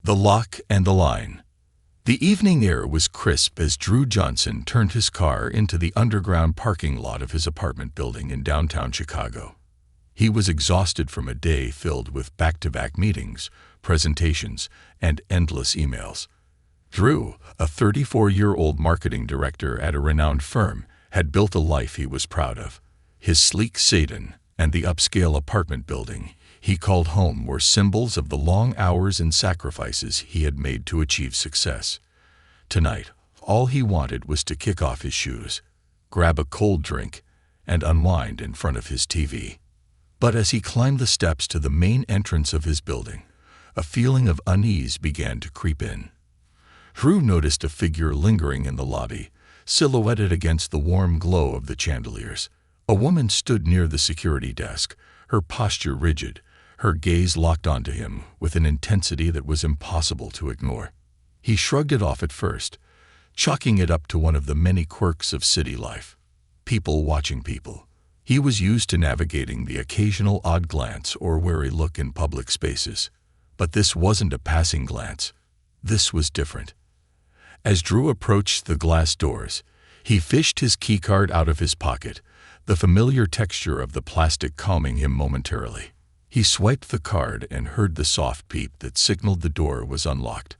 The Lock and the Line. The evening air was crisp as Drew Johnson turned his car into the underground parking lot of his apartment building in downtown Chicago. He was exhausted from a day filled with back-to-back meetings, presentations, and endless emails. Drew, a 34-year-old marketing director at a renowned firm, had built a life he was proud of. His sleek sedan and the upscale apartment building he called home were symbols of the long hours and sacrifices he had made to achieve success. Tonight, all he wanted was to kick off his shoes, grab a cold drink, and unwind in front of his TV. But as he climbed the steps to the main entrance of his building, a feeling of unease began to creep in. Drew noticed a figure lingering in the lobby, silhouetted against the warm glow of the chandeliers. A woman stood near the security desk, her posture rigid, her gaze locked onto him with an intensity that was impossible to ignore. He shrugged it off at first, chalking it up to one of the many quirks of city life. People watching people. He was used to navigating the occasional odd glance or wary look in public spaces. But this wasn't a passing glance. This was different. As Drew approached the glass doors, he fished his keycard out of his pocket, the familiar texture of the plastic calming him momentarily. He swiped the card and heard the soft beep that signaled the door was unlocked.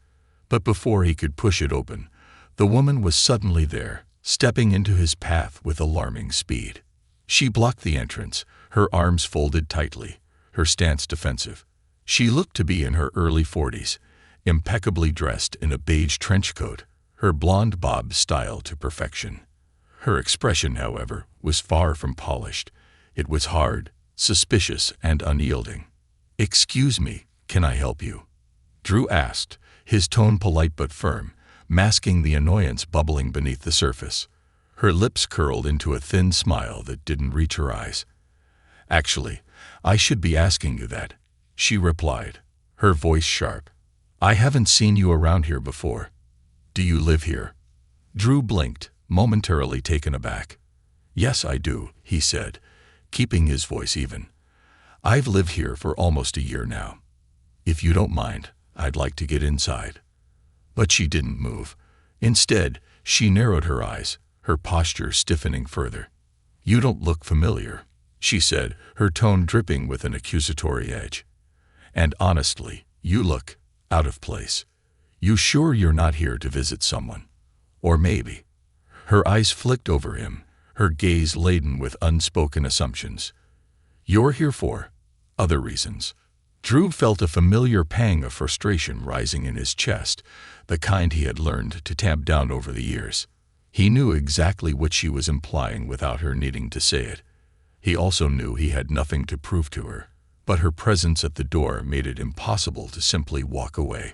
But before he could push it open, the woman was suddenly there, stepping into his path with alarming speed. She blocked the entrance, her arms folded tightly, her stance defensive. She looked to be in her early 40s, impeccably dressed in a beige trench coat, her blonde bob style to perfection. Her expression, however, was far from polished. It was hard, suspicious, and unyielding. "Excuse me, can I help you?" Drew asked, his tone polite but firm, masking the annoyance bubbling beneath the surface. Her lips curled into a thin smile that didn't reach her eyes. "Actually, I should be asking you that," she replied, her voice sharp. "I haven't seen you around here before. Do you live here?" Drew blinked, momentarily taken aback. "Yes, I do," he said, keeping his voice even. "I've lived here for almost a year now. If you don't mind, I'd like to get inside." But she didn't move. Instead, she narrowed her eyes, her posture stiffening further. "You don't look familiar," she said, her tone dripping with an accusatory edge. "And honestly, you look out of place. You sure you're not here to visit someone? Or maybe..." Her eyes flicked over him, her gaze laden with unspoken assumptions. "You're here for other reasons." Drew felt a familiar pang of frustration rising in his chest, the kind he had learned to tamp down over the years. He knew exactly what she was implying without her needing to say it. He also knew he had nothing to prove to her, but her presence at the door made it impossible to simply walk away.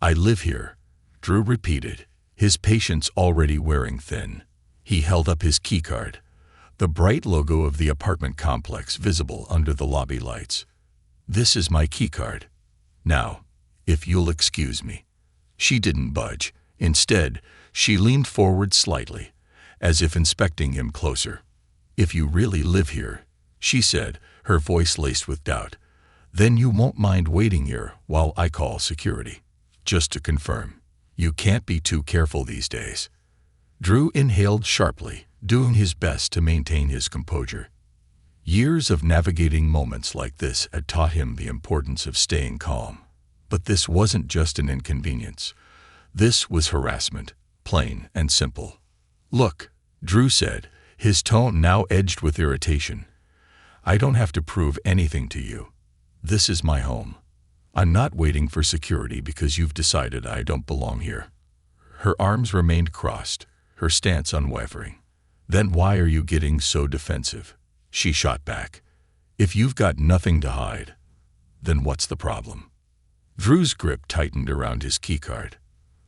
"I live here," Drew repeated, his patience already wearing thin. He held up his keycard, the bright logo of the apartment complex visible under the lobby lights. "This is my keycard. Now, if you'll excuse me." She didn't budge. Instead, she leaned forward slightly, as if inspecting him closer. "If you really live here," she said, her voice laced with doubt, "then you won't mind waiting here while I call security. Just to confirm, you can't be too careful these days." Drew inhaled sharply, doing his best to maintain his composure. Years of navigating moments like this had taught him the importance of staying calm. But this wasn't just an inconvenience. This was harassment, plain and simple. "Look," Drew said, his tone now edged with irritation. "I don't have to prove anything to you. This is my home. I'm not waiting for security because you've decided I don't belong here." Her arms remained crossed, her stance unwavering. "Then why are you getting so defensive?" she shot back. "If you've got nothing to hide, then what's the problem?" Drew's grip tightened around his keycard.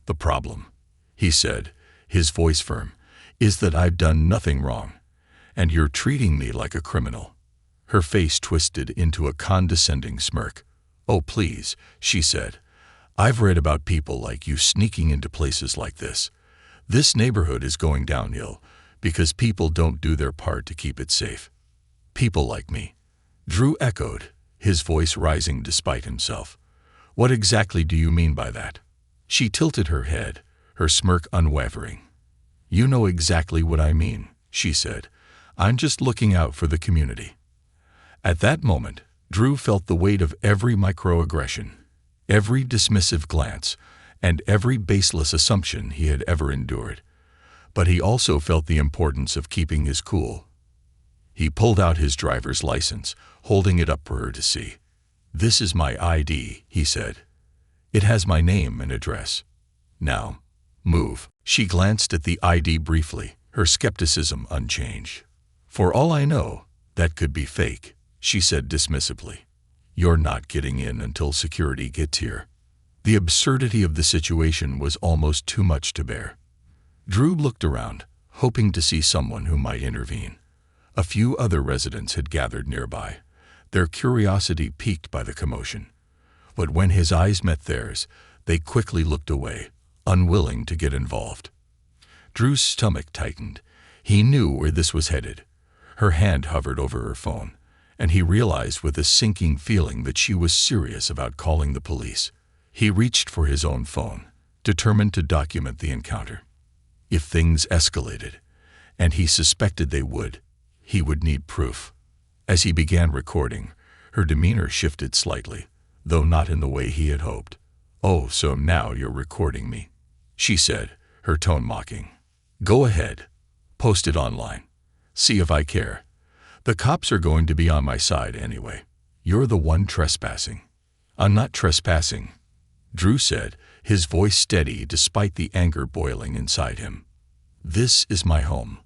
"The problem," he said, his voice firm, "is that I've done nothing wrong, and you're treating me like a criminal." Her face twisted into a condescending smirk. "Oh, please," she said. "I've read about people like you sneaking into places like this. This neighborhood is going downhill because people don't do their part to keep it safe." "People like me," Drew echoed, his voice rising despite himself. What exactly do you mean by that? She tilted her head, her smirk unwavering. You know exactly what I mean, she said. I'm just looking out for the community. At that moment, Drew felt the weight of every microaggression, every dismissive glance, and every baseless assumption he had ever endured. But he also felt the importance of keeping his cool. He pulled out his driver's license, holding it up for her to see. This is my ID, he said. It has my name and address. Now, move. She glanced at the ID briefly, her skepticism unchanged. For all I know, that could be fake, she said dismissively. You're not getting in until security gets here. The absurdity of the situation was almost too much to bear. Drew looked around, hoping to see someone who might intervene. A few other residents had gathered nearby, their curiosity piqued by the commotion. But when his eyes met theirs, they quickly looked away, unwilling to get involved. Drew's stomach tightened. He knew where this was headed. Her hand hovered over her phone, and he realized with a sinking feeling that she was serious about calling the police. He reached for his own phone, determined to document the encounter. If things escalated, and he suspected they would, he would need proof. As he began recording, her demeanor shifted slightly, though not in the way he had hoped. Oh, so now you're recording me, she said, her tone mocking. Go ahead. Post it online. See if I care. The cops are going to be on my side anyway. You're the one trespassing. I'm not trespassing, Drew said, his voice steady despite the anger boiling inside him. This is my home.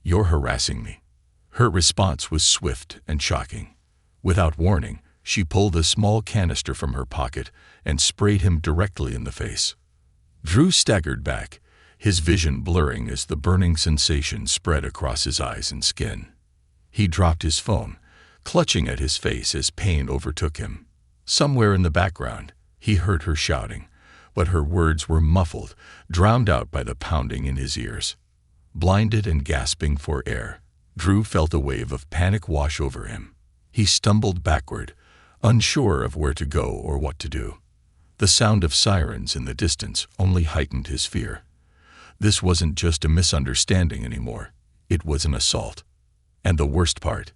You're harassing me. Her response was swift and shocking. Without warning, she pulled a small canister from her pocket and sprayed him directly in the face. Drew staggered back, his vision blurring as the burning sensation spread across his eyes and skin. He dropped his phone, clutching at his face as pain overtook him. Somewhere in the background, he heard her shouting, but her words were muffled, drowned out by the pounding in his ears. Blinded and gasping for air, Drew felt a wave of panic wash over him. He stumbled backward, unsure of where to go or what to do. The sound of sirens in the distance only heightened his fear. This wasn't just a misunderstanding anymore. It was an assault. And the worst part,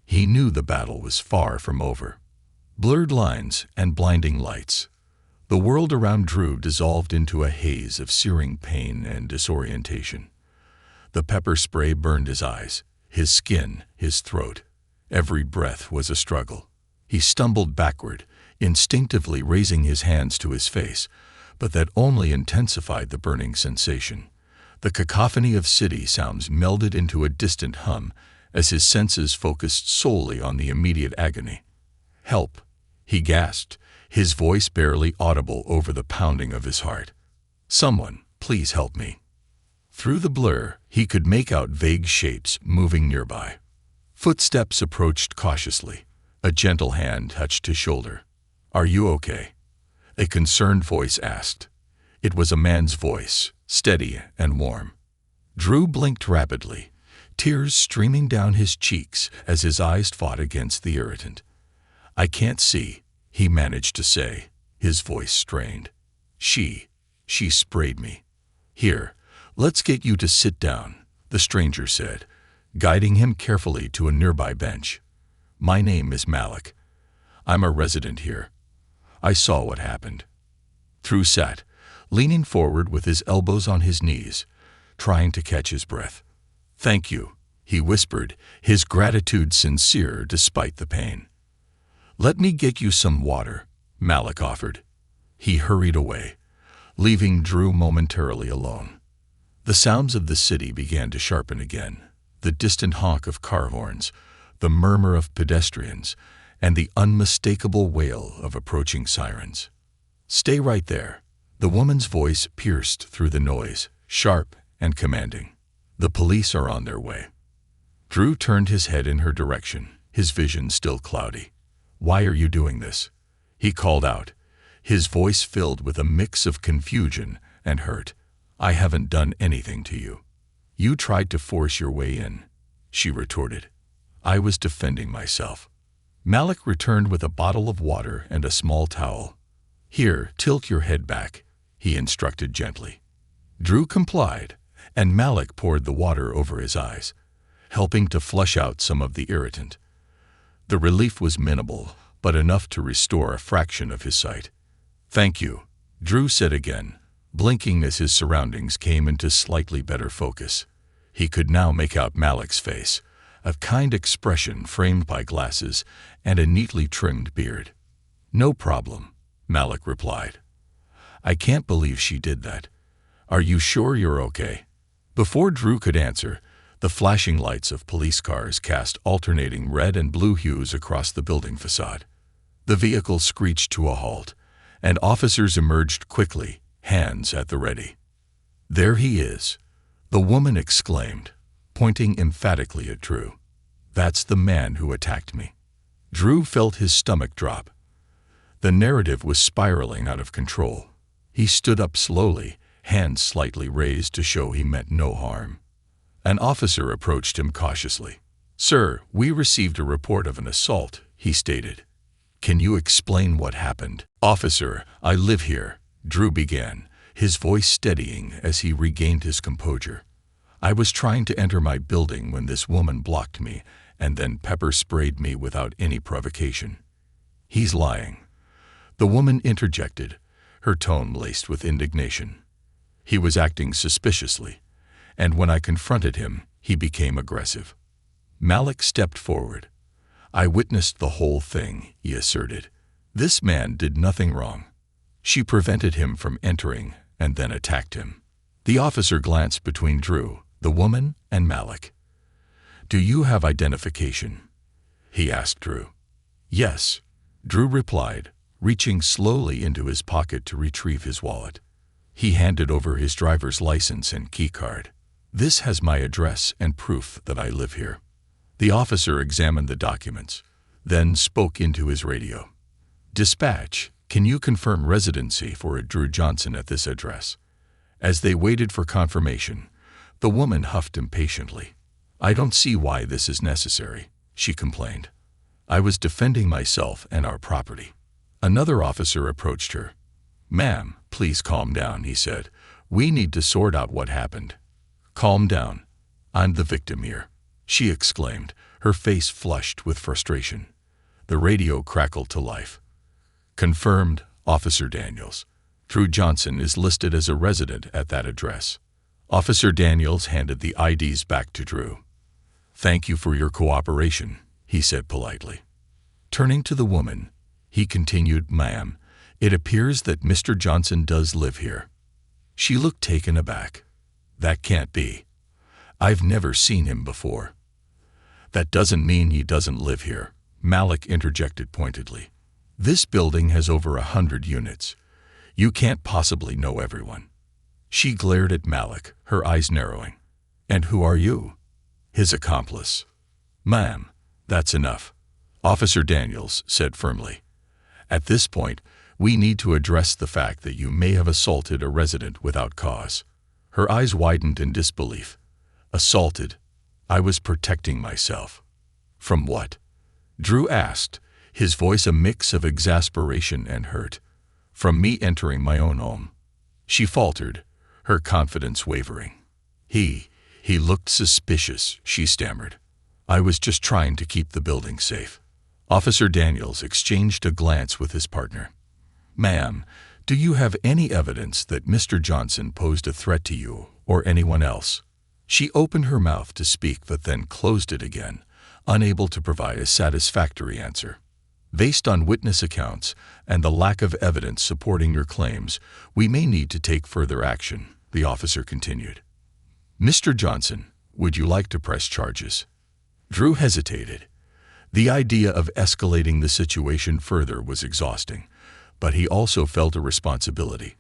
he knew the battle was far from over. Blurred lines and blinding lights. The world around Drew dissolved into a haze of searing pain and disorientation. The pepper spray burned his eyes, his skin, his throat. Every breath was a struggle. He stumbled backward, instinctively raising his hands to his face, but that only intensified the burning sensation. The cacophony of city sounds melded into a distant hum as his senses focused solely on the immediate agony. Help, he gasped, his voice barely audible over the pounding of his heart. Someone, please help me. Through the blur, he could make out vague shapes moving nearby. Footsteps approached cautiously. A gentle hand touched his shoulder. Are you okay? A concerned voice asked. It was a man's voice, steady and warm. Drew blinked rapidly, tears streaming down his cheeks as his eyes fought against the irritant. I can't see, he managed to say, his voice strained. She sprayed me. Here, let's get you to sit down, the stranger said, guiding him carefully to a nearby bench. My name is Malik. I'm a resident here. I saw what happened. Drew sat, leaning forward with his elbows on his knees, trying to catch his breath. Thank you, he whispered, his gratitude sincere despite the pain. Let me get you some water, Malik offered. He hurried away, leaving Drew momentarily alone. The sounds of the city began to sharpen again, the distant honk of car horns, the murmur of pedestrians, and the unmistakable wail of approaching sirens. Stay right there. The woman's voice pierced through the noise, sharp and commanding. The police are on their way. Drew turned his head in her direction, his vision still cloudy. Why are you doing this? He called out, his voice filled with a mix of confusion and hurt. I haven't done anything to you. You tried to force your way in, she retorted. I was defending myself. Malik returned with a bottle of water and a small towel. "Here, tilt your head back," he instructed gently. Drew complied, and Malik poured the water over his eyes, helping to flush out some of the irritant. The relief was minimal, but enough to restore a fraction of his sight. "Thank you," Drew said again, blinking as his surroundings came into slightly better focus. He could now make out Malik's face, a kind expression framed by glasses and a neatly trimmed beard. "No problem," Malik replied. "I can't believe she did that. Are you sure you're okay?" Before Drew could answer, the flashing lights of police cars cast alternating red and blue hues across the building facade. The vehicle screeched to a halt, and officers emerged quickly, hands at the ready. "There he is," the woman exclaimed, pointing emphatically at Drew. "That's the man who attacked me." Drew felt his stomach drop. The narrative was spiraling out of control. He stood up slowly, hands slightly raised to show he meant no harm. An officer approached him cautiously. "Sir, we received a report of an assault," he stated. "Can you explain what happened?" "Officer, I live here," Drew began, his voice steadying as he regained his composure. "I was trying to enter my building when this woman blocked me and then pepper-sprayed me without any provocation." "He's lying," the woman interjected, her tone laced with indignation. "He was acting suspiciously, and when I confronted him, he became aggressive." Malik stepped forward. "I witnessed the whole thing," he asserted. "This man did nothing wrong. She prevented him from entering and then attacked him." The officer glanced between Drew, the woman, and Malik. "Do you have identification?" he asked Drew. "Yes," Drew replied, reaching slowly into his pocket to retrieve his wallet. He handed over his driver's license and keycard. "This has my address and proof that I live here." The officer examined the documents, then spoke into his radio. "Dispatch, can you confirm residency for a Drew Johnson at this address?" As they waited for confirmation, the woman huffed impatiently. "I don't see why this is necessary," she complained. "I was defending myself and our property." Another officer approached her. "Ma'am, please calm down," he said. "We need to sort out what happened." "Calm down. I'm the victim here," she exclaimed, her face flushed with frustration. The radio crackled to life. "Confirmed, Officer Daniels. Drew Johnson is listed as a resident at that address." Officer Daniels handed the IDs back to Drew. "Thank you for your cooperation," he said politely. Turning to the woman, he continued, "Ma'am, it appears that Mr. Johnson does live here." She looked taken aback. "That can't be. I've never seen him before." "That doesn't mean he doesn't live here," Malik interjected pointedly. "This building has over 100 units. You can't possibly know everyone." She glared at Malik, her eyes narrowing. "And who are you?" "His accomplice." "Ma'am, that's enough," Officer Daniels said firmly. "At this point, we need to address the fact that you may have assaulted a resident without cause." Her eyes widened in disbelief. "Assaulted? I was protecting myself." "From what?" Drew asked, his voice a mix of exasperation and hurt. "From me entering my own home." She faltered, her confidence wavering. He looked suspicious," she stammered. "I was just trying to keep the building safe." Officer Daniels exchanged a glance with his partner. "Ma'am, do you have any evidence that Mr. Johnson posed a threat to you or anyone else?" She opened her mouth to speak but then closed it again, unable to provide a satisfactory answer. "Based on witness accounts and the lack of evidence supporting your claims, we may need to take further action," the officer continued. "Mr. Johnson, would you like to press charges?" Drew hesitated. The idea of escalating the situation further was exhausting, but he also felt a responsibility,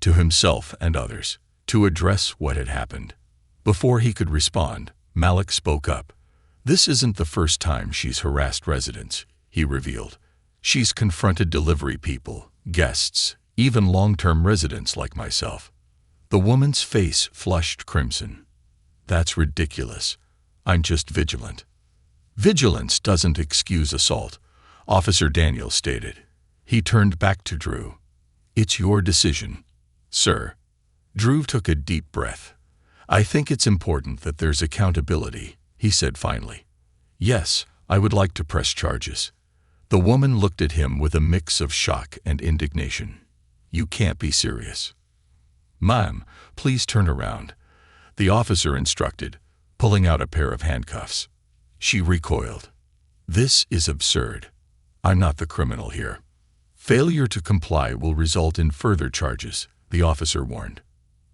to himself and others, to address what had happened. Before he could respond, Malik spoke up. "This isn't the first time she's harassed residents," he revealed. "She's confronted delivery people, guests, even long-term residents like myself." The woman's face flushed crimson. "That's ridiculous. I'm just vigilant." "Vigilance doesn't excuse assault," Officer Daniels stated. He turned back to Drew. It's your decision, sir. Drew took a deep breath. I think it's important that there's accountability, he said finally. Yes, I would like to press charges. The woman looked at him with a mix of shock and indignation. You can't be serious. Ma'am, please turn around, the officer instructed, pulling out a pair of handcuffs. She recoiled. This is absurd. I'm not the criminal here. Failure to comply will result in further charges, the officer warned.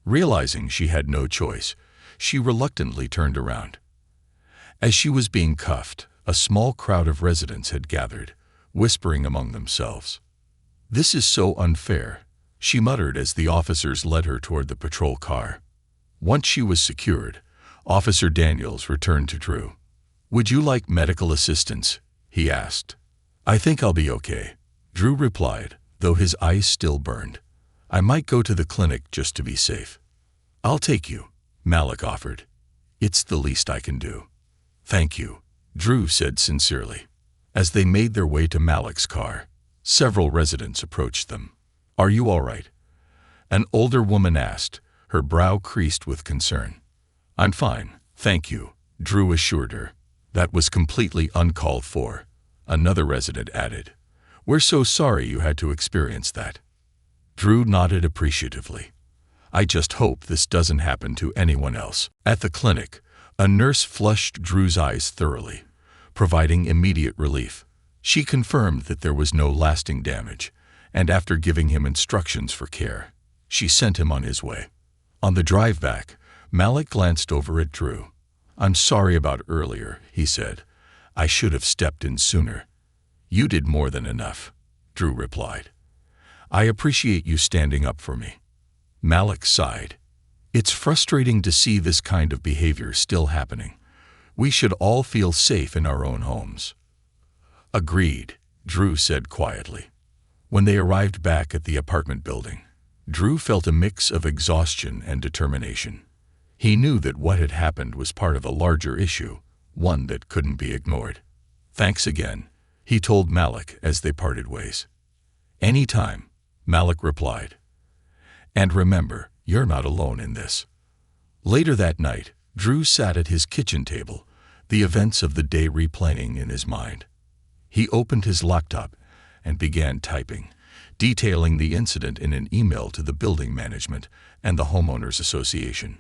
Realizing she had no choice, she reluctantly turned around. As she was being cuffed, a small crowd of residents had gathered, whispering among themselves. This is so unfair, she muttered as the officers led her toward the patrol car. Once she was secured, Officer Daniels returned to Drew. Would you like medical assistance? He asked. I think I'll be okay, Drew replied, though his eyes still burned. I might go to the clinic just to be safe. I'll take you, Malik offered. It's the least I can do. Thank you, Drew said sincerely. As they made their way to Malik's car, several residents approached them. Are you all right? An older woman asked, her brow creased with concern. I'm fine, thank you, Drew assured her. That was completely uncalled for, another resident added. We're so sorry you had to experience that. Drew nodded appreciatively. I just hope this doesn't happen to anyone else. At the clinic, a nurse flushed Drew's eyes thoroughly, providing immediate relief. She confirmed that there was no lasting damage, and after giving him instructions for care, she sent him on his way. On the drive back, Malik glanced over at Drew. I'm sorry about earlier, he said. I should have stepped in sooner. You did more than enough, Drew replied. I appreciate you standing up for me. Malik sighed. It's frustrating to see this kind of behavior still happening. We should all feel safe in our own homes. Agreed, Drew said quietly. When they arrived back at the apartment building, Drew felt a mix of exhaustion and determination. He knew that what had happened was part of a larger issue, one that couldn't be ignored. Thanks again, he told Malik as they parted ways. Anytime, Malik replied. And remember, you're not alone in this. Later that night, Drew sat at his kitchen table, the events of the day replaying in his mind. He opened his laptop and began typing, detailing the incident in an email to the building management and the homeowners association.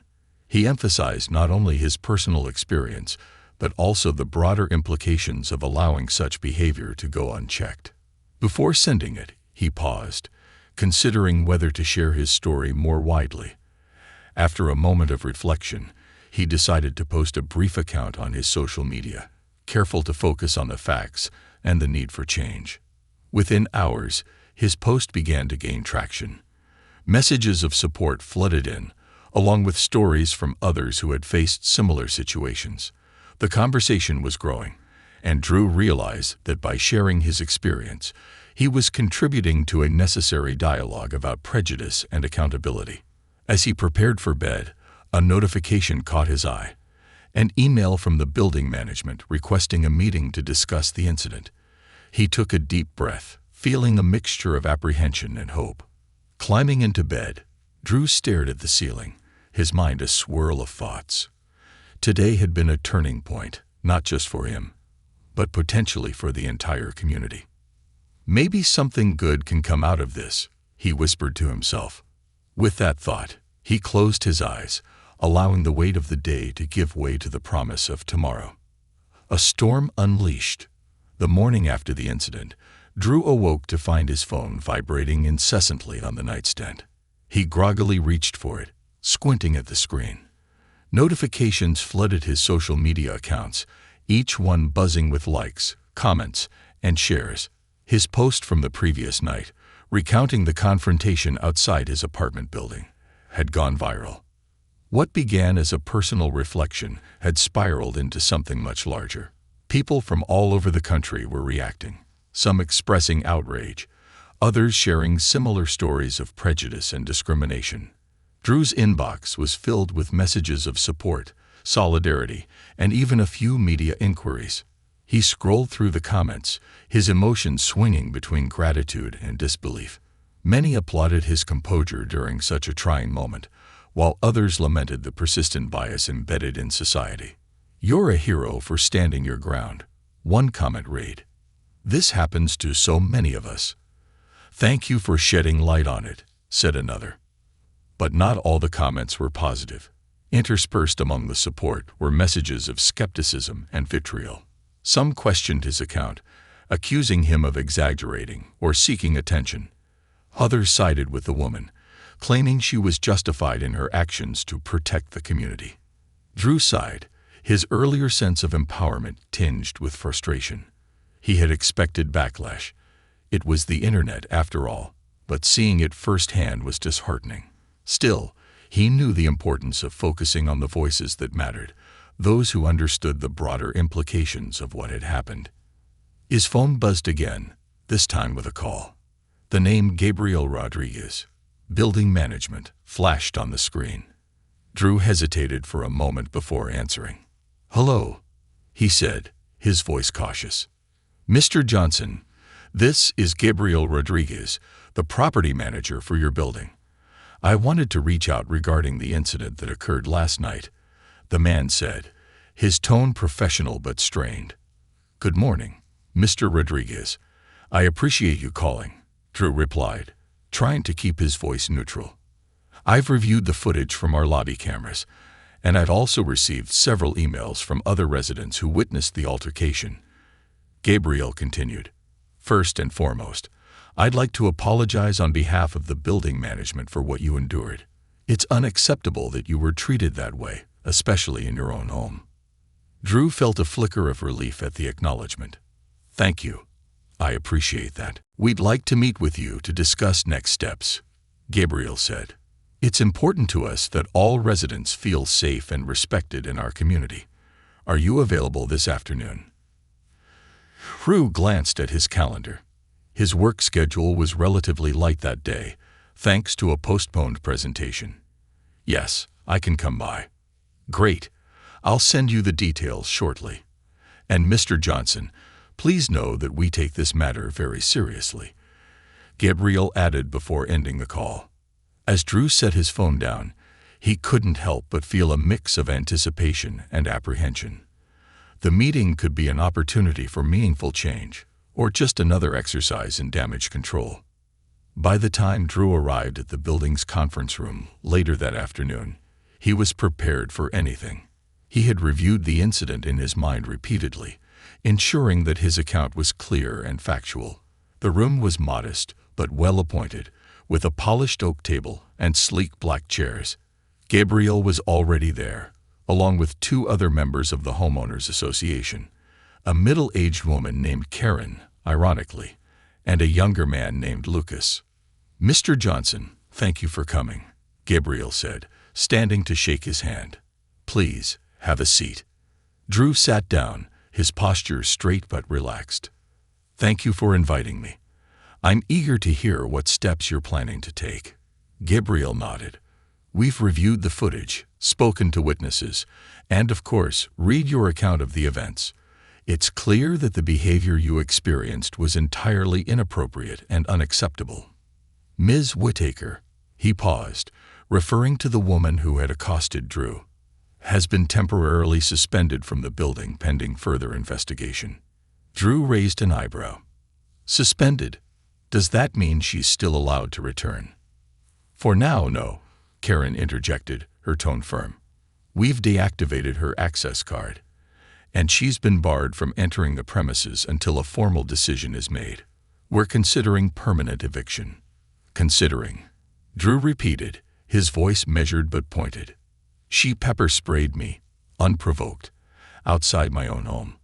He emphasized not only his personal experience, but also the broader implications of allowing such behavior to go unchecked. Before sending it, he paused, considering whether to share his story more widely. After a moment of reflection, he decided to post a brief account on his social media, careful to focus on the facts and the need for change. Within hours, his post began to gain traction. Messages of support flooded in, along with stories from others who had faced similar situations. The conversation was growing, and Drew realized that by sharing his experience, he was contributing to a necessary dialogue about prejudice and accountability. As he prepared for bed, a notification caught his eye. An email from the building management requesting a meeting to discuss the incident. He took a deep breath, feeling a mixture of apprehension and hope. Climbing into bed, Drew stared at the ceiling, his mind a swirl of thoughts. Today had been a turning point, not just for him, but potentially for the entire community. Maybe something good can come out of this, he whispered to himself. With that thought, he closed his eyes, allowing the weight of the day to give way to the promise of tomorrow. A storm unleashed. The morning after the incident, Drew awoke to find his phone vibrating incessantly on the nightstand. He groggily reached for it, squinting at the screen. Notifications flooded his social media accounts, each one buzzing with likes, comments, and shares. His post from the previous night, recounting the confrontation outside his apartment building, had gone viral. What began as a personal reflection had spiraled into something much larger. People from all over the country were reacting, some expressing outrage, others sharing similar stories of prejudice and discrimination. Drew's inbox was filled with messages of support, solidarity, and even a few media inquiries. He scrolled through the comments, his emotions swinging between gratitude and disbelief. Many applauded his composure during such a trying moment, while others lamented the persistent bias embedded in society. "You're a hero for standing your ground," one comment read. "This happens to so many of us." "Thank you for shedding light on it," said another. But not all the comments were positive. Interspersed among the support were messages of skepticism and vitriol. Some questioned his account, accusing him of exaggerating or seeking attention. Others sided with the woman, claiming she was justified in her actions to protect the community. Drew sighed, his earlier sense of empowerment tinged with frustration. He had expected backlash. It was the internet, after all, but seeing it firsthand was disheartening. Still, he knew the importance of focusing on the voices that mattered, those who understood the broader implications of what had happened. His phone buzzed again, this time with a call. The name Gabriel Rodriguez, Building Management, flashed on the screen. Drew hesitated for a moment before answering. "Hello," he said, his voice cautious. "Mr. Johnson, this is Gabriel Rodriguez, the property manager for your building. I wanted to reach out regarding the incident that occurred last night," the man said, his tone professional but strained. "Good morning, Mr. Rodriguez. I appreciate you calling," Drew replied, trying to keep his voice neutral. "I've reviewed the footage from our lobby cameras, and I've also received several emails from other residents who witnessed the altercation." Gabriel continued, "First and foremost, I'd like to apologize on behalf of the building management for what you endured. It's unacceptable that you were treated that way, especially in your own home." Drew felt a flicker of relief at the acknowledgement. "Thank you. I appreciate that. We'd like to meet with you to discuss next steps," Gabriel said. "It's important to us that all residents feel safe and respected in our community. Are you available this afternoon?" Drew glanced at his calendar. His work schedule was relatively light that day, thanks to a postponed presentation. "Yes, I can come by." "Great. I'll send you the details shortly. And Mr. Johnson, please know that we take this matter very seriously," Gabriel added before ending the call. As Drew set his phone down, he couldn't help but feel a mix of anticipation and apprehension. The meeting could be an opportunity for meaningful change, or just another exercise in damage control. By the time Drew arrived at the building's conference room later that afternoon, he was prepared for anything. He had reviewed the incident in his mind repeatedly, ensuring that his account was clear and factual. The room was modest but well appointed, with a polished oak table and sleek black chairs. Gabriel was already there, along with two other members of the homeowners association, a middle-aged woman named Karen, ironically, and a younger man named Lucas. "Mr. Johnson, thank you for coming," Gabriel said, standing to shake his hand. "Please, have a seat." Drew sat down, his posture straight but relaxed. "Thank you for inviting me. I'm eager to hear what steps you're planning to take." Gabriel nodded. "We've reviewed the footage, spoken to witnesses, and of course, read your account of the events. It's clear that the behavior you experienced was entirely inappropriate and unacceptable. Ms. Whittaker," he paused, referring to the woman who had accosted Drew, "has been temporarily suspended from the building pending further investigation." Drew raised an eyebrow. "Suspended? Does that mean she's still allowed to return?" "For now, no," Karen interjected, her tone firm. "We've deactivated her access card, and she's been barred from entering the premises until a formal decision is made. We're considering permanent eviction." "Considering," Drew repeated, his voice measured but pointed. "She pepper-sprayed me, unprovoked, outside my own home.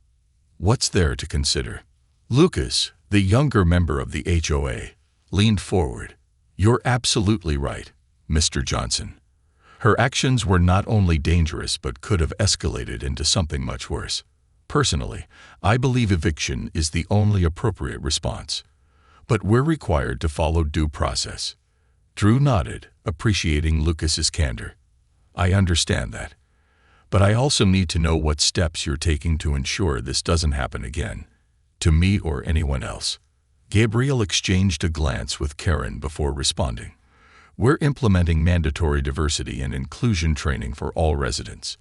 What's there to consider?" Lucas, the younger member of the HOA, leaned forward. "You're absolutely right, Mr. Johnson. Her actions were not only dangerous but could have escalated into something much worse. Personally, I believe eviction is the only appropriate response. But we're required to follow due process." Drew nodded, appreciating Lucas's candor. "I understand that. But I also need to know what steps you're taking to ensure this doesn't happen again, to me or anyone else." Gabriel exchanged a glance with Karen before responding. We're implementing mandatory diversity and inclusion training for all residents.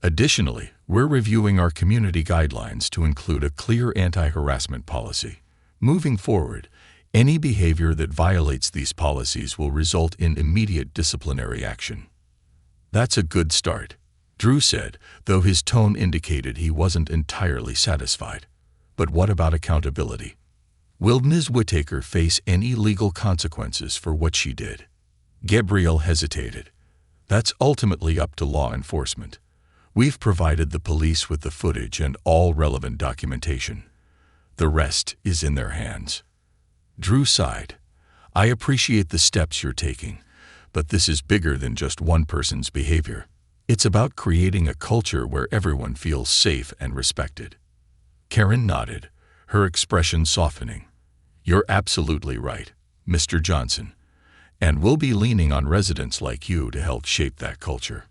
Additionally, we're reviewing our community guidelines to include a clear anti-harassment policy. Moving forward, any behavior that violates these policies will result in immediate disciplinary action. That's a good start, Drew said, though his tone indicated he wasn't entirely satisfied. But what about accountability? Will Ms. Whittaker face any legal consequences for what she did? Gabriel hesitated. That's ultimately up to law enforcement. We've provided the police with the footage and all relevant documentation. The rest is in their hands. Drew sighed. I appreciate the steps you're taking, but this is bigger than just one person's behavior. It's about creating a culture where everyone feels safe and respected. Karen nodded, her expression softening. You're absolutely right, Mr. Johnson, and we'll be leaning on residents like you to help shape that culture.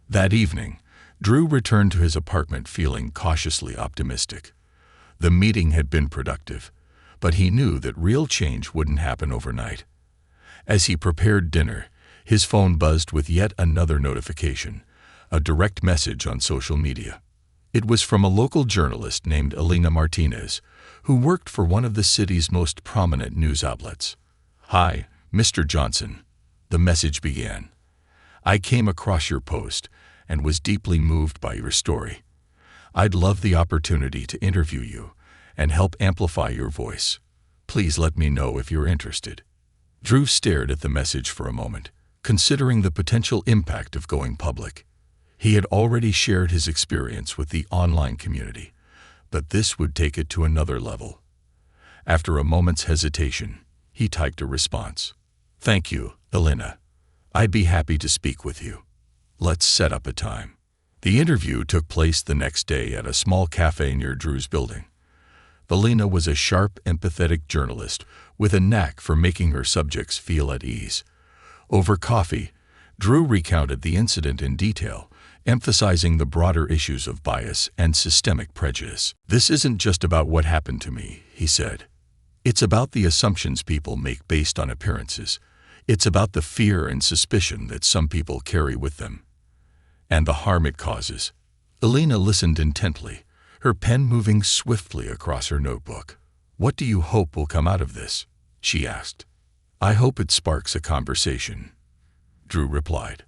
That evening, Drew returned to his apartment feeling cautiously optimistic. The meeting had been productive, but he knew that real change wouldn't happen overnight. As he prepared dinner, his phone buzzed with yet another notification, a direct message on social media. It was from a local journalist named Elena Martinez, who worked for one of the city's most prominent news outlets. Hi, Mr. Johnson, the message began. I came across your post and was deeply moved by your story. I'd love the opportunity to interview you and help amplify your voice. Please let me know if you're interested. Drew stared at the message for a moment, considering the potential impact of going public. He had already shared his experience with the online community, but this would take it to another level. After a moment's hesitation, he typed a response. Thank you, Elena. I'd be happy to speak with you. Let's set up a time. The interview took place the next day at a small cafe near Drew's building. Elena was a sharp, empathetic journalist with a knack for making her subjects feel at ease. Over coffee, Drew recounted the incident in detail, emphasizing the broader issues of bias and systemic prejudice. This isn't just about what happened to me, he said. It's about the assumptions people make based on appearances. It's about the fear and suspicion that some people carry with them, and the harm it causes. Elena listened intently, her pen moving swiftly across her notebook. What do you hope will come out of this? She asked. I hope it sparks a conversation, Drew replied.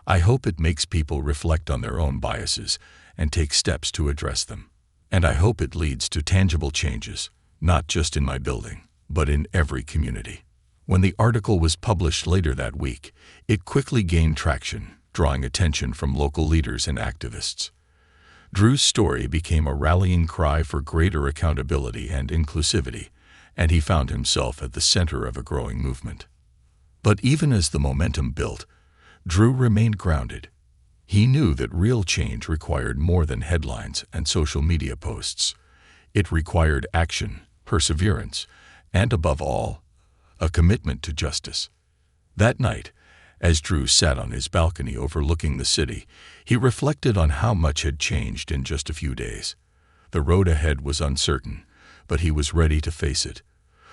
I hope it makes people reflect on their own biases and take steps to address them. And I hope it leads to tangible changes, not just in my building, but in every community. When the article was published later that week, it quickly gained traction, drawing attention from local leaders and activists. Drew's story became a rallying cry for greater accountability and inclusivity, and he found himself at the center of a growing movement. But even as the momentum built, Drew remained grounded. He knew that real change required more than headlines and social media posts. It required action, perseverance, and above all, a commitment to justice. That night, as Drew sat on his balcony overlooking the city, he reflected on how much had changed in just a few days. The road ahead was uncertain, but he was ready to face it.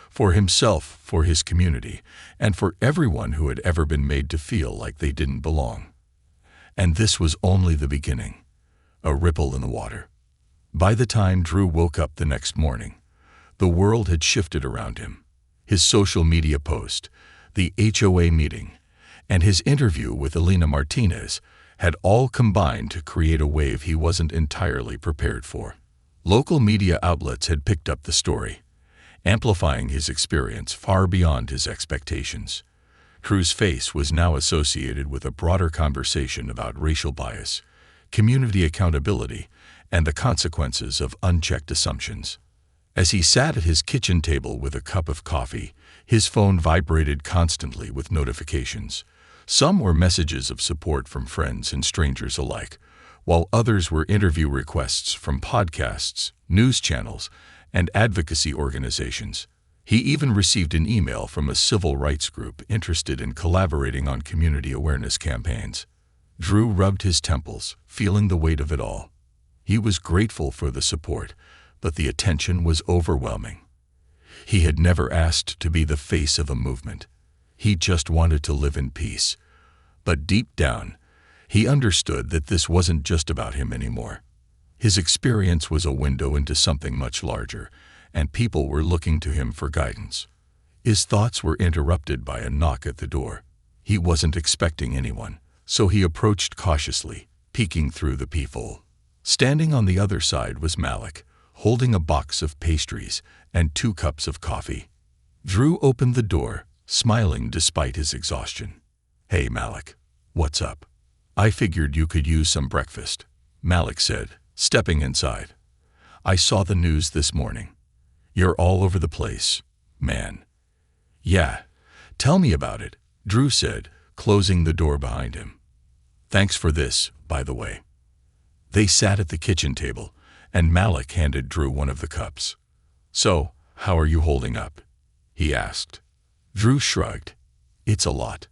For himself, for his community, and for everyone who had ever been made to feel like they didn't belong. And this was only the beginning, a ripple in the water. By the time Drew woke up the next morning, the world had shifted around him. His social media post, the HOA meeting, and his interview with Elena Martinez had all combined to create a wave he wasn't entirely prepared for. Local media outlets had picked up the story, amplifying his experience far beyond his expectations. Drew's face was now associated with a broader conversation about racial bias, community accountability, and the consequences of unchecked assumptions. As he sat at his kitchen table with a cup of coffee, his phone vibrated constantly with notifications. Some were messages of support from friends and strangers alike, while others were interview requests from podcasts, news channels, and advocacy organizations. He even received an email from a civil rights group interested in collaborating on community awareness campaigns. Drew rubbed his temples, feeling the weight of it all. He was grateful for the support, but the attention was overwhelming. He had never asked to be the face of a movement. He just wanted to live in peace. But deep down, he understood that this wasn't just about him anymore. His experience was a window into something much larger, and people were looking to him for guidance. His thoughts were interrupted by a knock at the door. He wasn't expecting anyone, so he approached cautiously, peeking through the peephole. Standing on the other side was Malik, holding a box of pastries and 2 cups of coffee. Drew opened the door, smiling despite his exhaustion. "Hey, Malik, what's up?" "I figured you could use some breakfast," Malik said, stepping inside. "I saw the news this morning. You're all over the place, man." "Yeah, tell me about it," Drew said, closing the door behind him. "Thanks for this, by the way." They sat at the kitchen table, and Malik handed Drew one of the cups. "So, how are you holding up?" he asked. Drew shrugged. "It's a lot.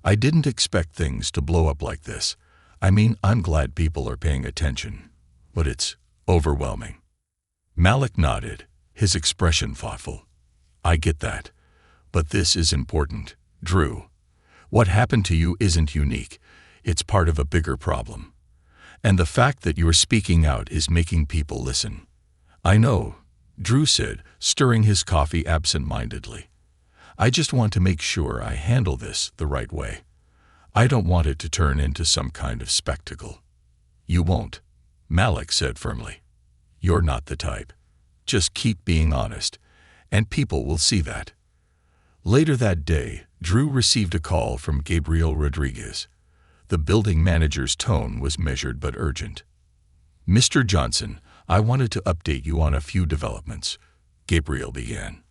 I didn't expect things to blow up like this. I mean, I'm glad people are paying attention, but it's overwhelming." Malik nodded, his expression thoughtful. "I get that. But this is important, Drew. What happened to you isn't unique. It's part of a bigger problem. And the fact that you're speaking out is making people listen." "I know," Drew said, stirring his coffee absent-mindedly. "I just want to make sure I handle this the right way. I don't want it to turn into some kind of spectacle." "You won't," Malik said firmly. "You're not the type. Just keep being honest, and people will see that." Later that day, Drew received a call from Gabriel Rodriguez. The building manager's tone was measured but urgent. "Mr. Johnson, I wanted to update you on a few developments," Gabriel began.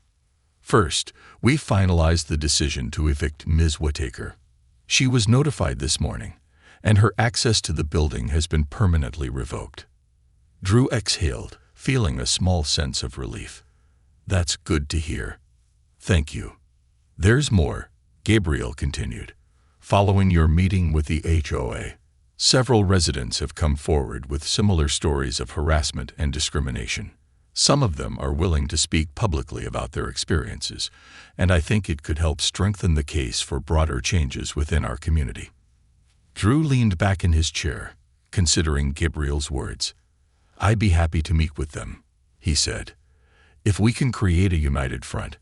"First, we finalized the decision to evict Ms. Whittaker. She was notified this morning, and her access to the building has been permanently revoked." Drew exhaled, feeling a small sense of relief. "That's good to hear. Thank you." "There's more," Gabriel continued. "Following your meeting with the HOA, several residents have come forward with similar stories of harassment and discrimination. Some of them are willing to speak publicly about their experiences, and I think it could help strengthen the case for broader changes within our community." Drew leaned back in his chair, considering Gabriel's words. "I'd be happy to meet with them," he said. "If we can create a united front,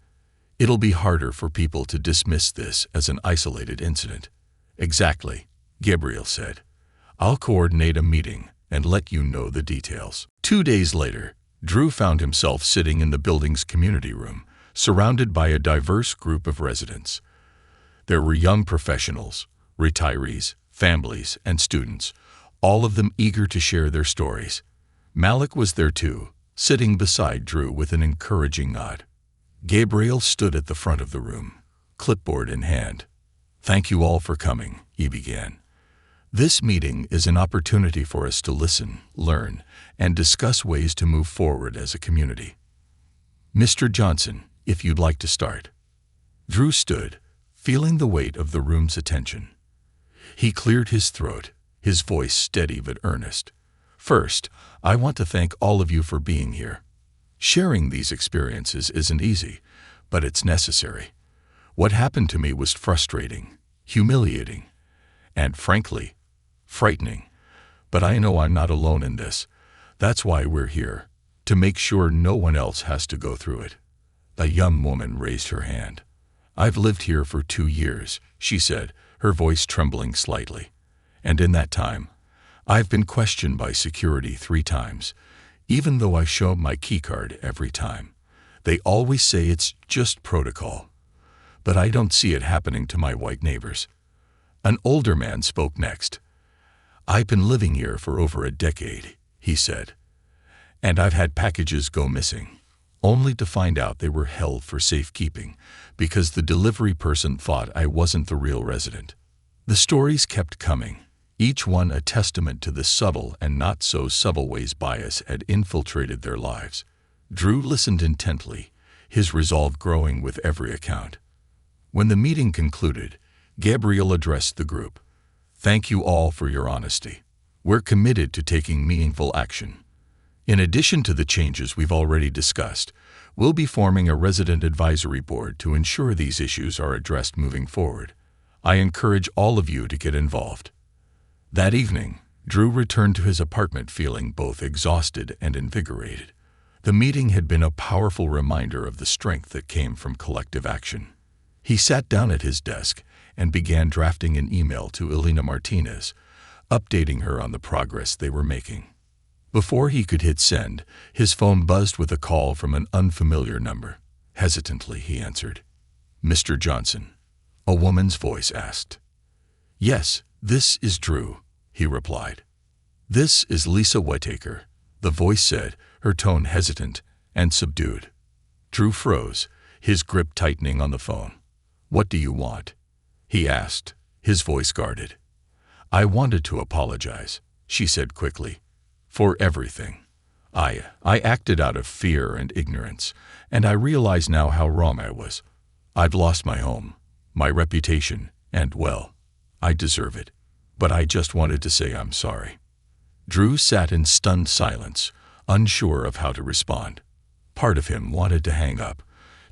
it'll be harder for people to dismiss this as an isolated incident." "Exactly," Gabriel said. "I'll coordinate a meeting and let you know the details." 2 days later, Drew found himself sitting in the building's community room, surrounded by a diverse group of residents. There were young professionals, retirees, families, and students, all of them eager to share their stories. Malik was there too, sitting beside Drew with an encouraging nod. Gabriel stood at the front of the room, clipboard in hand. "Thank you all for coming," he began. "This meeting is an opportunity for us to listen, learn, and discuss ways to move forward as a community. Mr. Johnson, if you'd like to start." Drew stood, feeling the weight of the room's attention. He cleared his throat, his voice steady but earnest. "First, I want to thank all of you for being here. Sharing these experiences isn't easy, but it's necessary. What happened to me was frustrating, humiliating, and frankly, frightening. But I know I'm not alone in this. That's why we're here, to make sure no one else has to go through it." A young woman raised her hand. "I've lived here for 2 years," she said, her voice trembling slightly. "And in that time, I've been questioned by security 3 times, even though I show my keycard every time. They always say it's just protocol. But I don't see it happening to my white neighbors." An older man spoke next. "I've been living here for over a decade," he said, "and I've had packages go missing, only to find out they were held for safekeeping because the delivery person thought I wasn't the real resident." The stories kept coming, each one a testament to the subtle and not so subtle ways bias had infiltrated their lives. Drew listened intently, his resolve growing with every account. When the meeting concluded, Gabriel addressed the group. "Thank you all for your honesty. We're committed to taking meaningful action. In addition to the changes we've already discussed, we'll be forming a resident advisory board to ensure these issues are addressed moving forward. I encourage all of you to get involved." That evening, Drew returned to his apartment feeling both exhausted and invigorated. The meeting had been a powerful reminder of the strength that came from collective action. He sat down at his desk and began drafting an email to Elena Martinez, updating her on the progress they were making. Before he could hit send, his phone buzzed with a call from an unfamiliar number. Hesitantly, he answered. "Mr. Johnson?" a woman's voice asked. "Yes, this is Drew," he replied. "This is Lisa Whittaker," the voice said, her tone hesitant and subdued. Drew froze, his grip tightening on the phone. "What do you want?" he asked, his voice guarded. "I wanted to apologize," she said quickly, "for everything. I acted out of fear and ignorance, and I realize now how wrong I was. I've lost my home, my reputation, and, well, I deserve it. But I just wanted to say I'm sorry." Drew sat in stunned silence, unsure of how to respond. Part of him wanted to hang up,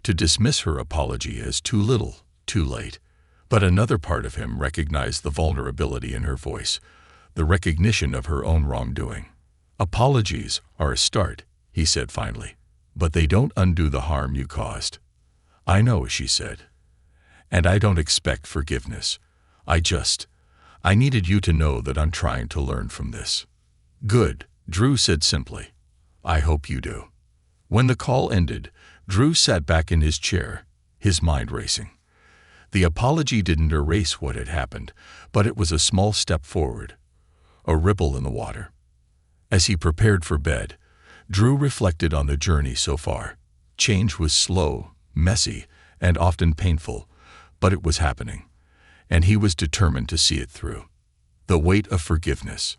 to dismiss her apology as too little, too late. But another part of him recognized the vulnerability in her voice, the recognition of her own wrongdoing. "Apologies are a start," he said finally, "but they don't undo the harm you caused." "I know," she said, "and I don't expect forgiveness. I needed you to know that I'm trying to learn from this." "Good," Drew said simply. "I hope you do." When the call ended, Drew sat back in his chair, his mind racing. The apology didn't erase what had happened, but it was a small step forward, a ripple in the water. As he prepared for bed, Drew reflected on the journey so far. Change was slow, messy, and often painful, but it was happening, and he was determined to see it through. The weight of forgiveness.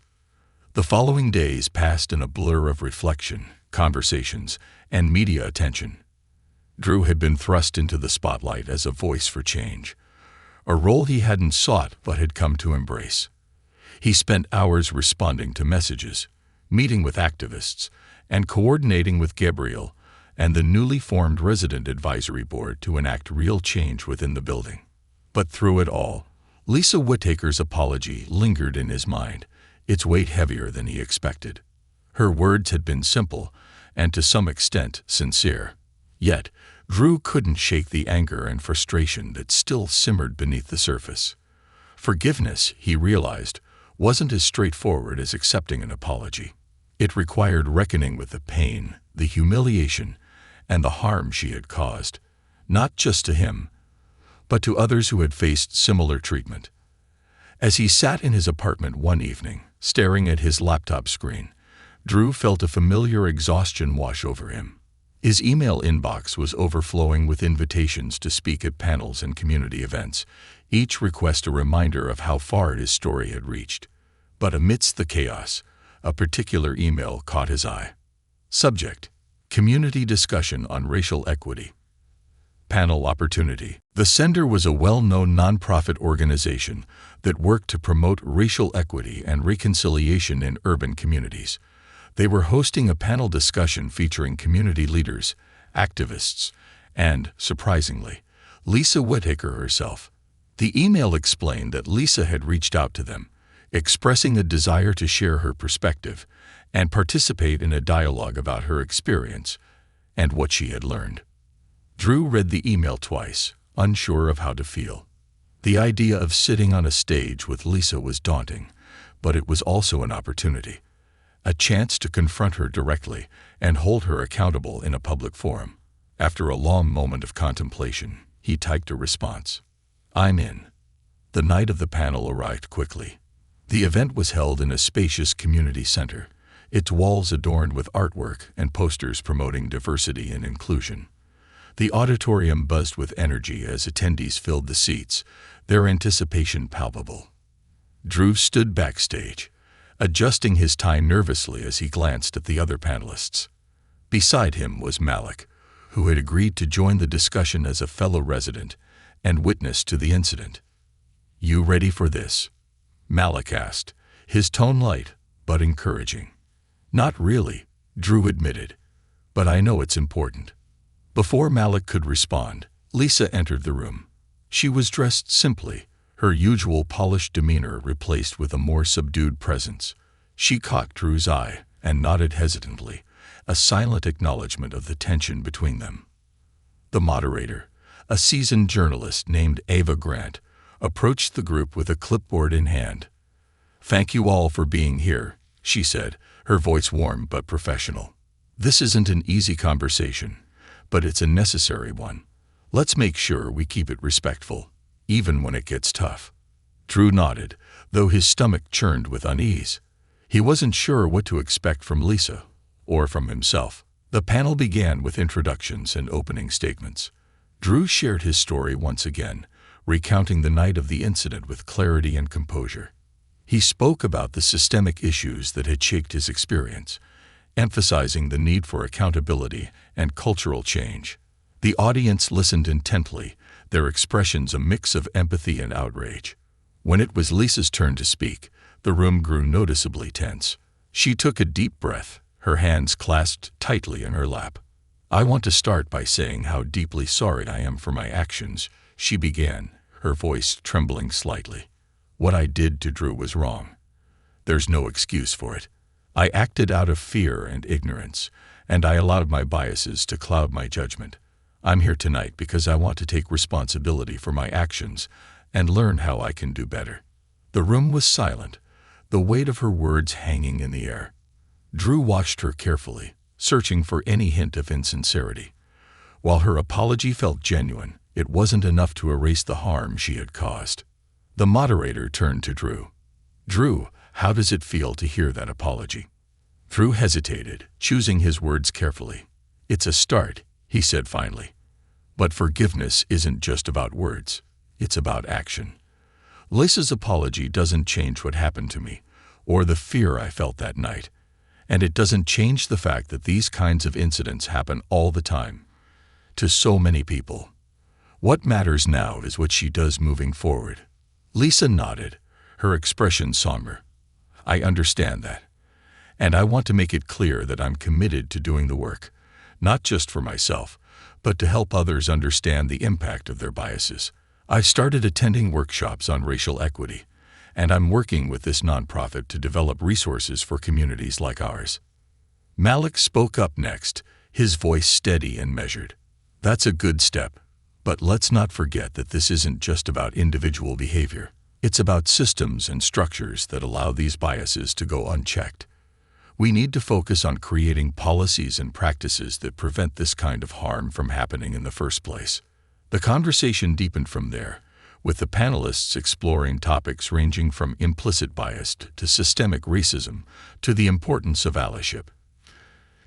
The following days passed in a blur of reflection, conversations, and media attention. Drew had been thrust into the spotlight as a voice for change, a role he hadn't sought but had come to embrace. He spent hours responding to messages, meeting with activists, and coordinating with Gabriel and the newly formed resident advisory board to enact real change within the building. But through it all, Lisa Whittaker's apology lingered in his mind, its weight heavier than he expected. Her words had been simple and to some extent sincere. Yet, Drew couldn't shake the anger and frustration that still simmered beneath the surface. Forgiveness, he realized, wasn't as straightforward as accepting an apology. It required reckoning with the pain, the humiliation, and the harm she had caused, not just to him, but to others who had faced similar treatment. As he sat in his apartment one evening, staring at his laptop screen, Drew felt a familiar exhaustion wash over him. His email inbox was overflowing with invitations to speak at panels and community events, each request a reminder of how far his story had reached. But amidst the chaos, a particular email caught his eye. Subject: Community Discussion on Racial Equity. Panel opportunity. The sender was a well-known nonprofit organization that worked to promote racial equity and reconciliation in urban communities. They were hosting a panel discussion featuring community leaders, activists, and, surprisingly, Lisa Whittaker herself. The email explained that Lisa had reached out to them, expressing a desire to share her perspective and participate in a dialogue about her experience and what she had learned. Drew read the email twice, unsure of how to feel. The idea of sitting on a stage with Lisa was daunting, but it was also an opportunity. A chance to confront her directly and hold her accountable in a public forum. After a long moment of contemplation, he typed a response. "I'm in." The night of the panel arrived quickly. The event was held in a spacious community center, its walls adorned with artwork and posters promoting diversity and inclusion. The auditorium buzzed with energy as attendees filled the seats, their anticipation palpable. Drew stood backstage, adjusting his tie nervously as he glanced at the other panelists. Beside him was Malik, who had agreed to join the discussion as a fellow resident and witness to the incident. "You ready for this?" Malik asked, his tone light but encouraging. "Not really," Drew admitted. But I know it's important. Before Malik could respond, Lisa entered the room. She was dressed simply, her usual polished demeanor replaced with a more subdued presence. She caught Drew's eye and nodded hesitantly, a silent acknowledgement of the tension between them. The moderator, a seasoned journalist named Ava Grant, approached the group with a clipboard in hand. "Thank you all for being here," she said, her voice warm but professional. "This isn't an easy conversation, but it's a necessary one. Let's make sure we keep it respectful, even when it gets tough." Drew nodded, though his stomach churned with unease. He wasn't sure what to expect from Lisa, or from himself. The panel began with introductions and opening statements. Drew shared his story once again, recounting the night of the incident with clarity and composure. He spoke about the systemic issues that had shaped his experience, emphasizing the need for accountability and cultural change. The audience listened intently, their expressions a mix of empathy and outrage. When it was Lisa's turn to speak, the room grew noticeably tense. She took a deep breath, her hands clasped tightly in her lap. "I want to start by saying how deeply sorry I am for my actions," she began, her voice trembling slightly. "What I did to Drew was wrong. There's no excuse for it. I acted out of fear and ignorance, and I allowed my biases to cloud my judgment. I'm here tonight because I want to take responsibility for my actions and learn how I can do better." The room was silent, the weight of her words hanging in the air. Drew watched her carefully, searching for any hint of insincerity. While her apology felt genuine, it wasn't enough to erase the harm she had caused. The moderator turned to Drew. "Drew, how does it feel to hear that apology?" Drew hesitated, choosing his words carefully. "It's a start," he said finally. "But forgiveness isn't just about words. It's about action. Lisa's apology doesn't change what happened to me, or the fear I felt that night. And it doesn't change the fact that these kinds of incidents happen all the time, to so many people. What matters now is what she does moving forward." Lisa nodded, her expression somber. "I understand that. And I want to make it clear that I'm committed to doing the work, not just for myself, but to help others understand the impact of their biases. I've started attending workshops on racial equity, and I'm working with this nonprofit to develop resources for communities like ours." Malik spoke up next, his voice steady and measured. "That's a good step, but let's not forget that this isn't just about individual behavior. It's about systems and structures that allow these biases to go unchecked. We need to focus on creating policies and practices that prevent this kind of harm from happening in the first place." The conversation deepened from there, with the panelists exploring topics ranging from implicit bias to systemic racism to the importance of allyship.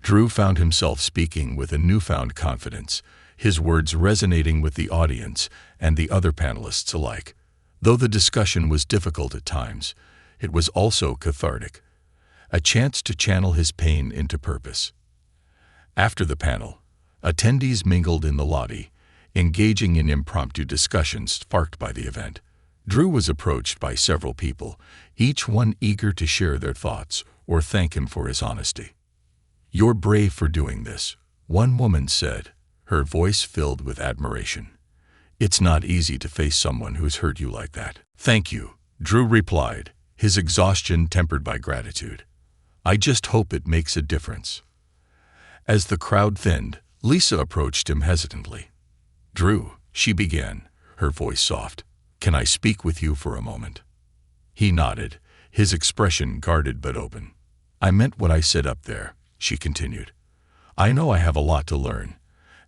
Drew found himself speaking with a newfound confidence, his words resonating with the audience and the other panelists alike. Though the discussion was difficult at times, it was also cathartic, a chance to channel his pain into purpose. After the panel, attendees mingled in the lobby, engaging in impromptu discussions sparked by the event. Drew was approached by several people, each one eager to share their thoughts or thank him for his honesty. "You're brave for doing this," one woman said, her voice filled with admiration. "It's not easy to face someone who's hurt you like that." "Thank you," Drew replied, his exhaustion tempered by gratitude. "I just hope it makes a difference." As the crowd thinned, Lisa approached him hesitantly. "Drew," she began, her voice soft, "can I speak with you for a moment?" He nodded, his expression guarded but open. "I meant what I said up there," she continued. "I know I have a lot to learn,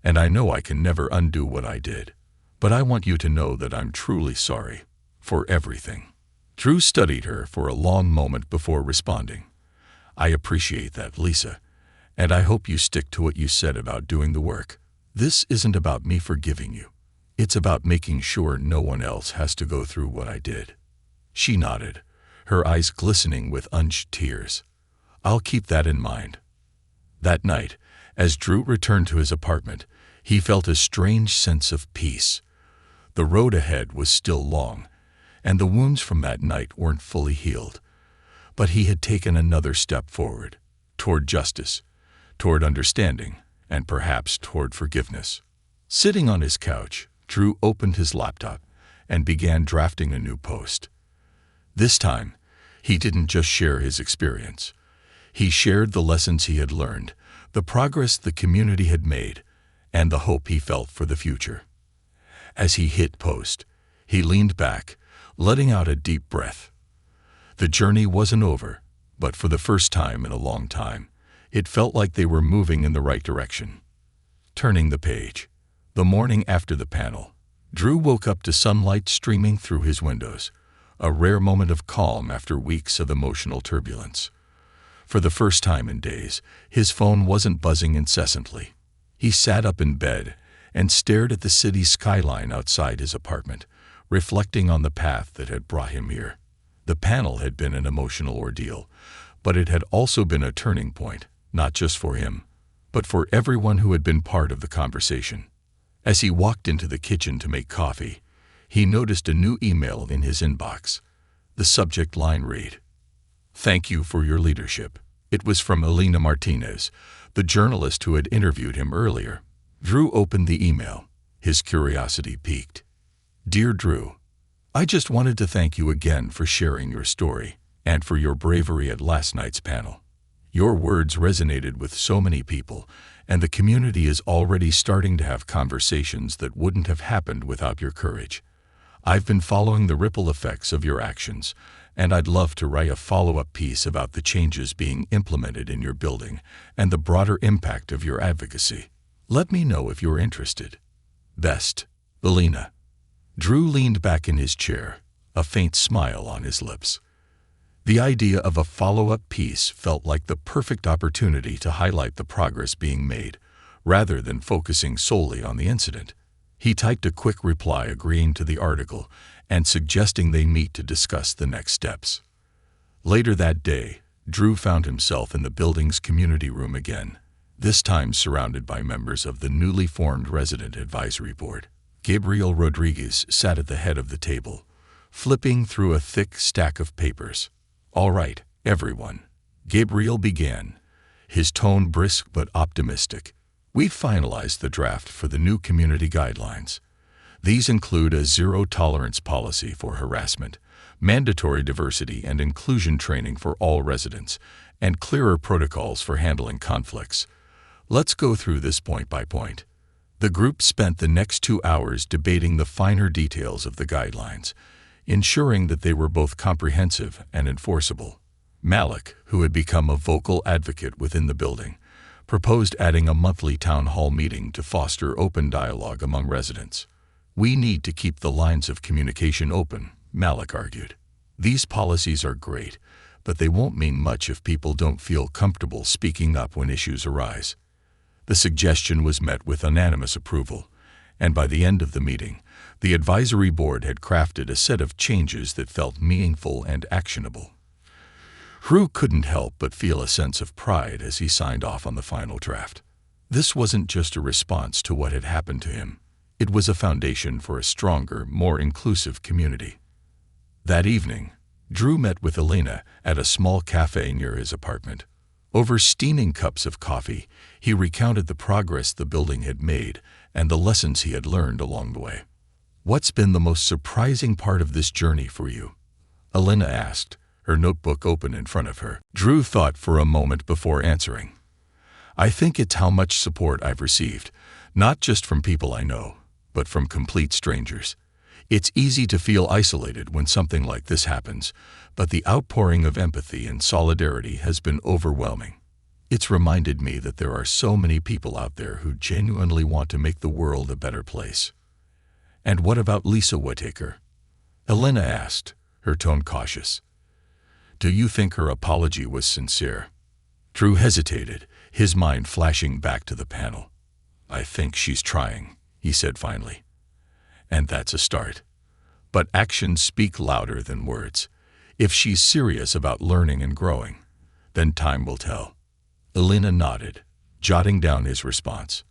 and I know I can never undo what I did. But I want you to know that I'm truly sorry. For everything." Drew studied her for a long moment before responding. "I appreciate that, Lisa, and I hope you stick to what you said about doing the work. This isn't about me forgiving you. It's about making sure no one else has to go through what I did." She nodded, her eyes glistening with unshed tears. "I'll keep that in mind." That night, as Drew returned to his apartment, he felt a strange sense of peace. The road ahead was still long, and the wounds from that night weren't fully healed. But he had taken another step forward, toward justice, toward understanding, and perhaps toward forgiveness. Sitting on his couch, Drew opened his laptop and began drafting a new post. This time, he didn't just share his experience. He shared the lessons he had learned, the progress the community had made, and the hope he felt for the future. As he hit post, he leaned back, letting out a deep breath. The journey wasn't over, but for the first time in a long time, it felt like they were moving in the right direction. Turning the page. The morning after the panel, Drew woke up to sunlight streaming through his windows, a rare moment of calm after weeks of emotional turbulence. For the first time in days, his phone wasn't buzzing incessantly. He sat up in bed and stared at the city's skyline outside his apartment, reflecting on the path that had brought him here. The panel had been an emotional ordeal, but it had also been a turning point, not just for him, but for everyone who had been part of the conversation. As he walked into the kitchen to make coffee, he noticed a new email in his inbox. The subject line read, "Thank you for your leadership." It was from Elena Martinez, the journalist who had interviewed him earlier. Drew opened the email, his curiosity piqued. "Dear Drew, I just wanted to thank you again for sharing your story and for your bravery at last night's panel. Your words resonated with so many people, and the community is already starting to have conversations that wouldn't have happened without your courage. I've been following the ripple effects of your actions, and I'd love to write a follow-up piece about the changes being implemented in your building and the broader impact of your advocacy. Let me know if you're interested. Best, Elena." Drew leaned back in his chair, a faint smile on his lips. The idea of a follow-up piece felt like the perfect opportunity to highlight the progress being made, rather than focusing solely on the incident. He typed a quick reply agreeing to the article and suggesting they meet to discuss the next steps. Later that day, Drew found himself in the building's community room again, this time surrounded by members of the newly formed Resident Advisory Board. Gabriel Rodriguez sat at the head of the table, flipping through a thick stack of papers. "All right, everyone," Gabriel began, his tone brisk but optimistic. "We've finalized the draft for the new community guidelines. These include a zero-tolerance policy for harassment, mandatory diversity and inclusion training for all residents, and clearer protocols for handling conflicts. Let's go through this point by point." The group spent the next 2 hours debating the finer details of the guidelines, ensuring that they were both comprehensive and enforceable. Malik, who had become a vocal advocate within the building, proposed adding a monthly town hall meeting to foster open dialogue among residents. "We need to keep the lines of communication open," Malik argued. "These policies are great, but they won't mean much if people don't feel comfortable speaking up when issues arise." The suggestion was met with unanimous approval, and by the end of the meeting, the advisory board had crafted a set of changes that felt meaningful and actionable. Drew couldn't help but feel a sense of pride as he signed off on the final draft. This wasn't just a response to what had happened to him. It was a foundation for a stronger, more inclusive community. That evening, Drew met with Elena at a small cafe near his apartment. Over steaming cups of coffee, he recounted the progress the building had made and the lessons he had learned along the way. "What's been the most surprising part of this journey for you?" Elena asked, her notebook open in front of her. Drew thought for a moment before answering. "I think it's how much support I've received, not just from people I know, but from complete strangers. It's easy to feel isolated when something like this happens, but the outpouring of empathy and solidarity has been overwhelming. It's reminded me that there are so many people out there who genuinely want to make the world a better place." "And what about Lisa Whittaker?" Elena asked, her tone cautious. "Do you think her apology was sincere?" Drew hesitated, his mind flashing back to the panel. "I think she's trying," he said finally. "And that's a start. But actions speak louder than words. If she's serious about learning and growing, then time will tell." Elena nodded, jotting down his response.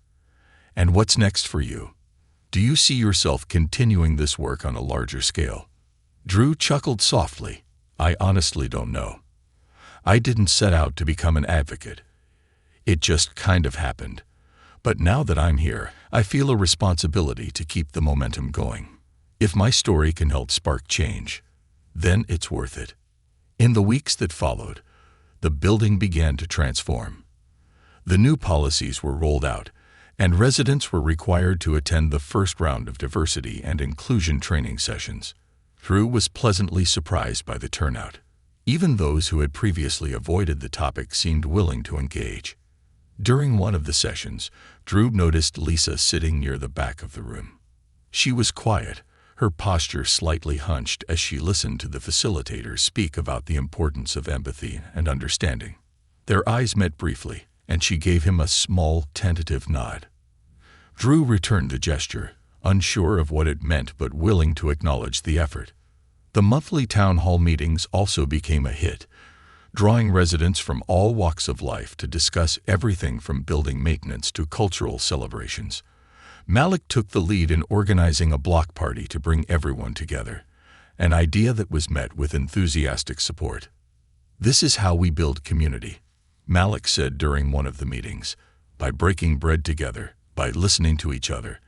"And what's next for you? Do you see yourself continuing this work on a larger scale?" Drew chuckled softly. "I honestly don't know. I didn't set out to become an advocate. It just kind of happened. But now that I'm here, I feel a responsibility to keep the momentum going. If my story can help spark change, then it's worth it. In the weeks that followed, the building began to transform. The new policies were rolled out, and residents were required to attend the first round of diversity and inclusion training sessions. Drew was pleasantly surprised by the turnout. Even those who had previously avoided the topic seemed willing to engage. During one of the sessions, Drew noticed Lisa sitting near the back of the room. She was quiet, her posture slightly hunched as she listened to the facilitator speak about the importance of empathy and understanding. Their eyes met briefly, and she gave him a small, tentative nod. Drew returned the gesture, unsure of what it meant but willing to acknowledge the effort. The monthly town hall meetings also became a hit, drawing residents from all walks of life to discuss everything from building maintenance to cultural celebrations. Malik took the lead in organizing a block party to bring everyone together, an idea that was met with enthusiastic support. "This is how we build community," Malik said during one of the meetings, "by breaking bread together, by listening to each other,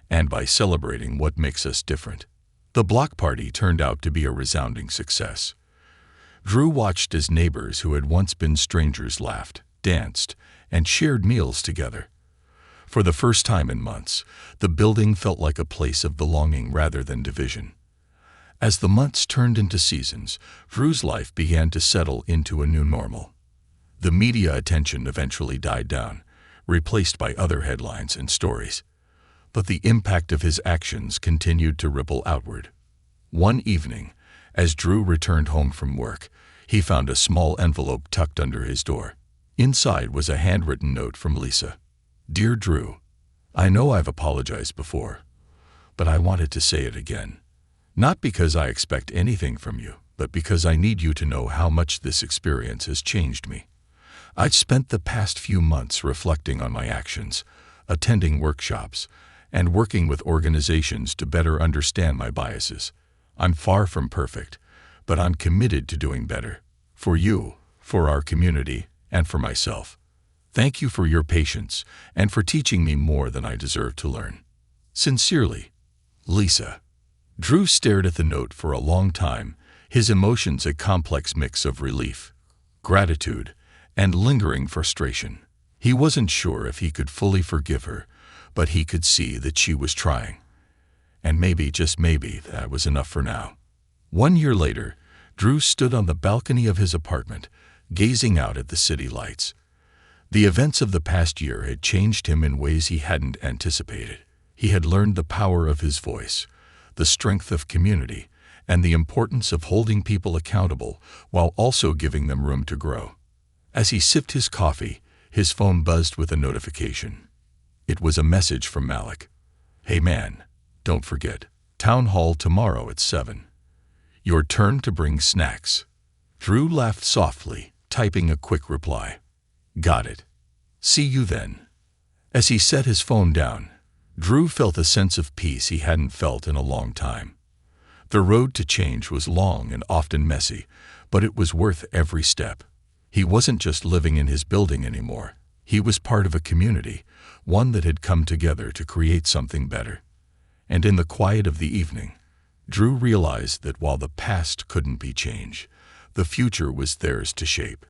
and by celebrating what makes us different." The block party turned out to be a resounding success. Drew watched as neighbors who had once been strangers laughed, danced, and shared meals together. For the first time in months, the building felt like a place of belonging rather than division. As the months turned into seasons, Drew's life began to settle into a new normal. The media attention eventually died down, replaced by other headlines and stories. But the impact of his actions continued to ripple outward. One evening, as Drew returned home from work, he found a small envelope tucked under his door. Inside was a handwritten note from Lisa. "Dear Drew, I know I've apologized before, but I wanted to say it again. Not because I expect anything from you, but because I need you to know how much this experience has changed me. I've spent the past few months reflecting on my actions, attending workshops, and working with organizations to better understand my biases. I'm far from perfect, but I'm committed to doing better. For you, for our community, and for myself. Thank you for your patience and for teaching me more than I deserve to learn. Sincerely, Lisa." Drew stared at the note for a long time, his emotions a complex mix of relief, gratitude, and lingering frustration. He wasn't sure if he could fully forgive her, but he could see that she was trying. And maybe, just maybe, that was enough for now. 1 year later, Drew stood on the balcony of his apartment, gazing out at the city lights. The events of the past year had changed him in ways he hadn't anticipated. He had learned the power of his voice, the strength of community, and the importance of holding people accountable while also giving them room to grow. As he sipped his coffee, his phone buzzed with a notification. It was a message from Malik. "Hey man, don't forget, town hall tomorrow at 7. Your turn to bring snacks." Drew laughed softly, typing a quick reply. "Got it. See you then." As he set his phone down, Drew felt a sense of peace he hadn't felt in a long time. The road to change was long and often messy, but it was worth every step. He wasn't just living in his building anymore. He was part of a community, one that had come together to create something better. And in the quiet of the evening, Drew realized that while the past couldn't be changed, the future was theirs to shape.